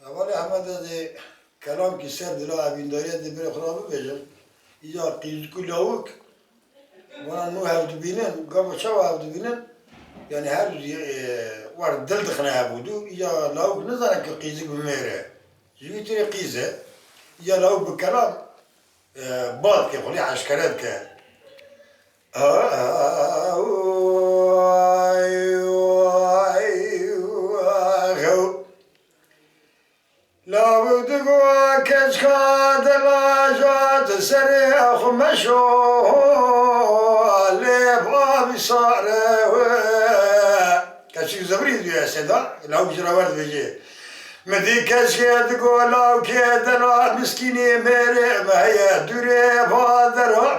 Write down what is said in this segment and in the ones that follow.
اولی احمد از کلام که سر دلا بینداری از بر خرابه بجن یا قیز کلاوک وانا نو هفت بینن قبل شو هفت بینن يعني هر ورد دل دخنا بودو یا لاوک نزنه که قیزی بمیره جوی تری قیزه یا لاوک بکلام باد که خلی عشکرد که لا بدقوا كشكاد لاجات سريخ مشو لبغى بصار كشك زبريد يا سيدا لو جرورد بيجي مدي كشكاد قولوا كيدنا مسكيني مري ما هي دري فادر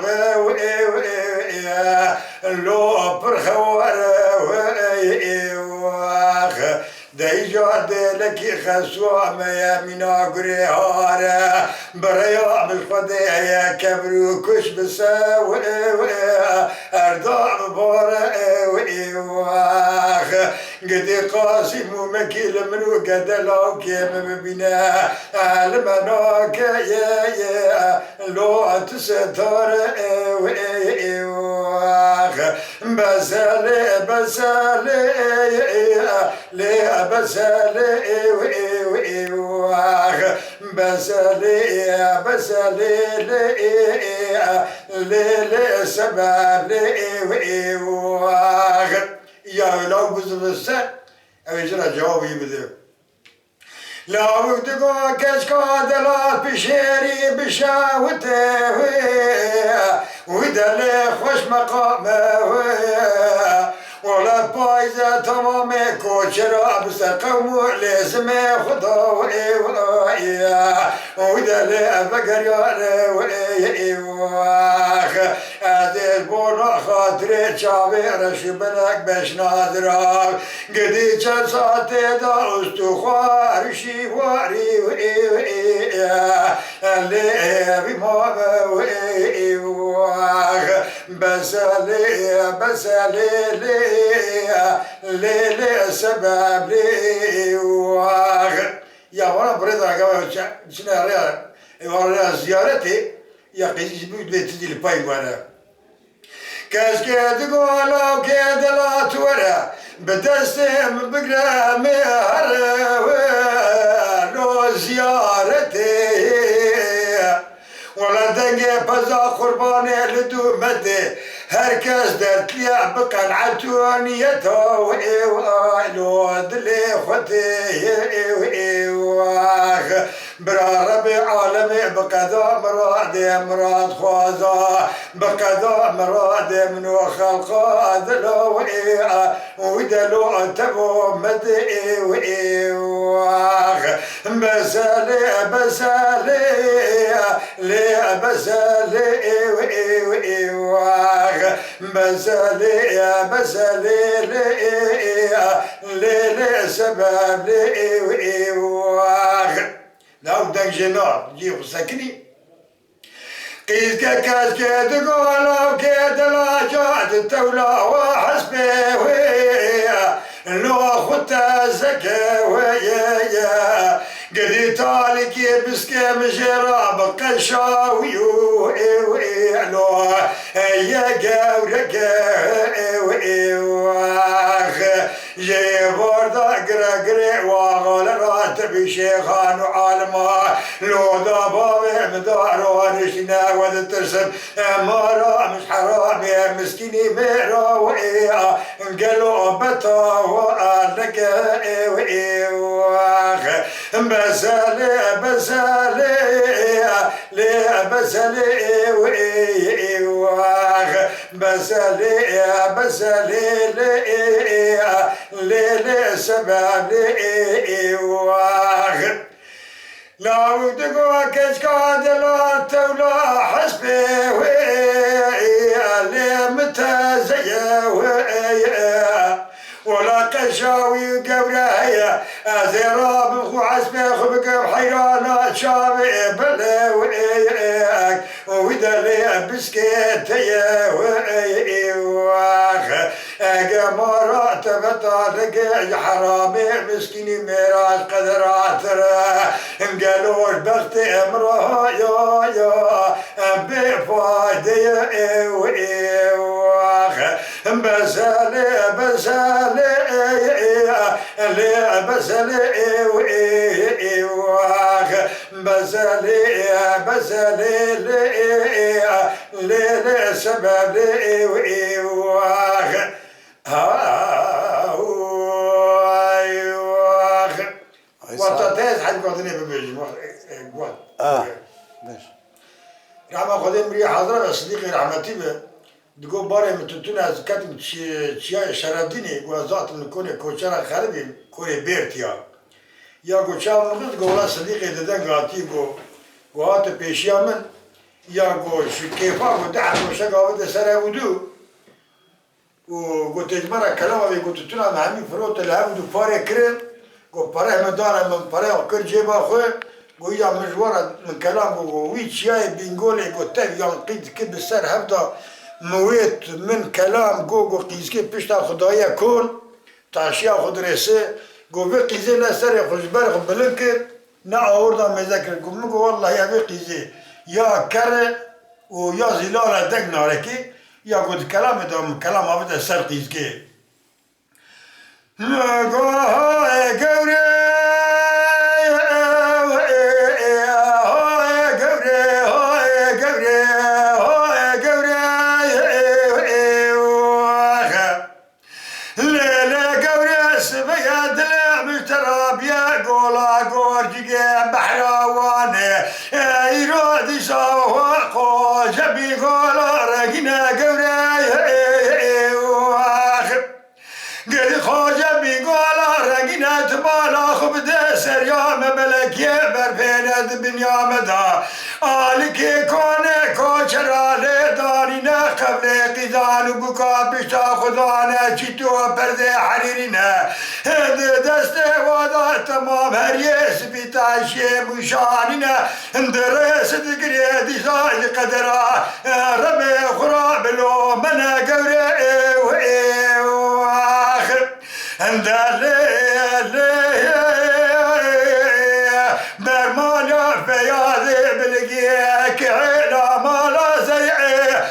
لو برخوار ديجا دلك خسوا ما يمنا قريهارا بريا بالخديا كبرو كش بساو ارداء بارا واخ قد قاسم ومكيل منو قد لو كيم ببنا المناك يا لو تستار واخ بسالي بسالي لي بسالي واخ بسالي بسالي لي سبب لي واخ يا لو بزبسه اجرا جوابي بده لا ودقوا كشكاد لا بشيري بشاوته ودلي خوش مقامه ولا بايزة تمام كوشرا بسقمو لازم خدا ودلي بقر يا واخ هذا بورا خاطري شابي رشبنك باش نادرك قدي جلسات دا استخوار شيواري اللي بما واخ بسالي بسالي لي سبب لي واخ يا وانا بريد راقبه شنو ريال زيارتي يا قيس بيت بيت الباي وانا كاش كاد قولوا كاد لا تورا بدستم بقرا مهر لو زيارتي ولا دنيا بزا قرباني لدومتي هركز درت لي بقنعتونيته وإلو دلي خوتي واخ برا ربي عالمي بقضاء مرادي مراد خوازا بقضاء مرادي منو خلقا دلو ودلو تبو مدي واخ بسالي بسالي لي بسالي واخ بسالي بسالي لي سبب لي واخ لو دك جنار جيب سكني قيس كاس كاد قولوا كاد لا جاد التولا وحسبي لو خدت زكا ويا قدي طالك بسكي مجراب قشاوي لو يا قورك واخ جي بردا قرقري وغل راتب شيخان وعالما لو ضباب مدار ونشنا ودترسم مرا مش حرام يا مسكيني ميرا قالوا بتا وقالك واخ بسالي بسالي بسالي واخ بسالي بسالي لي سبب لي واخ لا ودقوا كشكاد لا تولا حسبي لي متزيا ولا قشاوي قبرايا أزراب خو عسبي خبق حيرانا شابي بلا ودلي بسكيت يا واخ اگه مارا تبتا رگه حرامي مسكيني ميراج قدرات انقلوش بخت امرها يا بفايدة ايو ايواخ بسالي ايو ايواخ بسالي لي سبب ايو ايواخ ايواخ وطاطيز حد قادني ببيجي ماشي. رحمة خدم ري حضرة صديقي رحمتي به دقو باري متتون از كتم چيا شرابديني قو ازات من كوني كوچرا خربي كوري بيرتيا يا قو چاو نقص قو لا صديقي ددن قاتي قو هات پیشيا من يا قو شكيفا قو دحت وشا قاوة سرا ودو وقو تجمرا كلامه بي قو تتونا مهمي فروت الهم دو پاري كرن قو پاره مدانا من پاره كر جيبا خوه قو يا مجوارا من كلام قو وي چياي بينغولي قو تف ينقيد كد بسر هفدا مويت من كلام قو قيزكي بشتا خدايا كون تعشيا خد رسي قو في قيزي نسر خوشبر خو بلنكر نا آوردا مذكر قو مگو والله يا في قيزي يا كره و يا زلالا دق ناركي يا قو كلام دام كلام هفدا سر قيزكي مگو هاي قوري بنيامدا آلكي كونه كوشرا لدارينا قبل قيدان وبكا بشتا خدانا چيتو برده حريرنا هند دسته وادا تمام هريس بتاشي مشاننا اندرس دقري ديزاي قدرا ربي خراب لو منا قوري ايو اخر اندالي برمالا فياضي بلقيك عينا مالا زيعي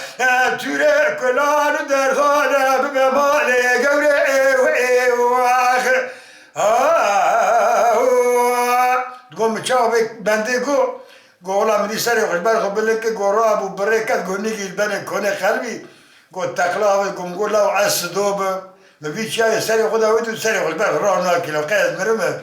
توري كلان درخانة بمالي قوري واخر تقوم تشاوبك بندقو قولا مدي سري خشبار خبلك قورا ابو بريكات قونيكي البنك كوني خلبي قول تقلاوي قوم قولا وعس دوبه ما فيش شاي سري خدا ويدو سري خشبار رانا كيلو قيد مرمه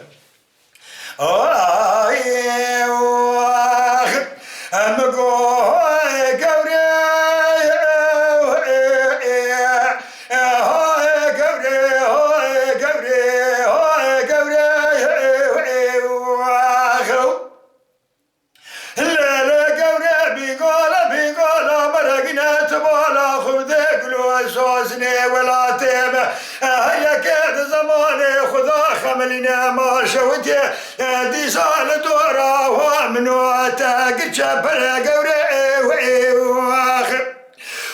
خملنا ما شوتي دي سال دورا ومنو تاقد شبر قوري واخر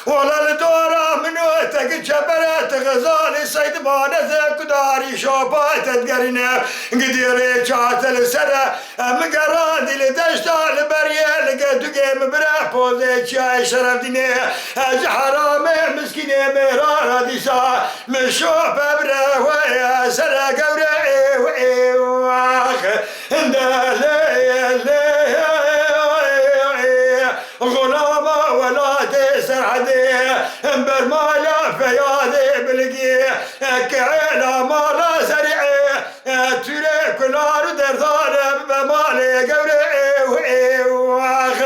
ولا الدورا منو تاقد شبر تغزالي سيد بانا ذاك داري شوبات تقرنا قديري شاتل سرا مقران دي لدشتا البريال قد قيم برا بوزي شاي شرف ديني اج حرامي مسكيني ميران دي سا مشوف برا ويا سرا قوري غلامة ولا تسر عدي برمالا فياضي بلقي كعينا مالا سريعي تري كلار درثان بمالي قوري واخ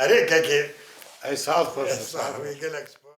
اريك كيف اي سعد خوش صاحبي قالك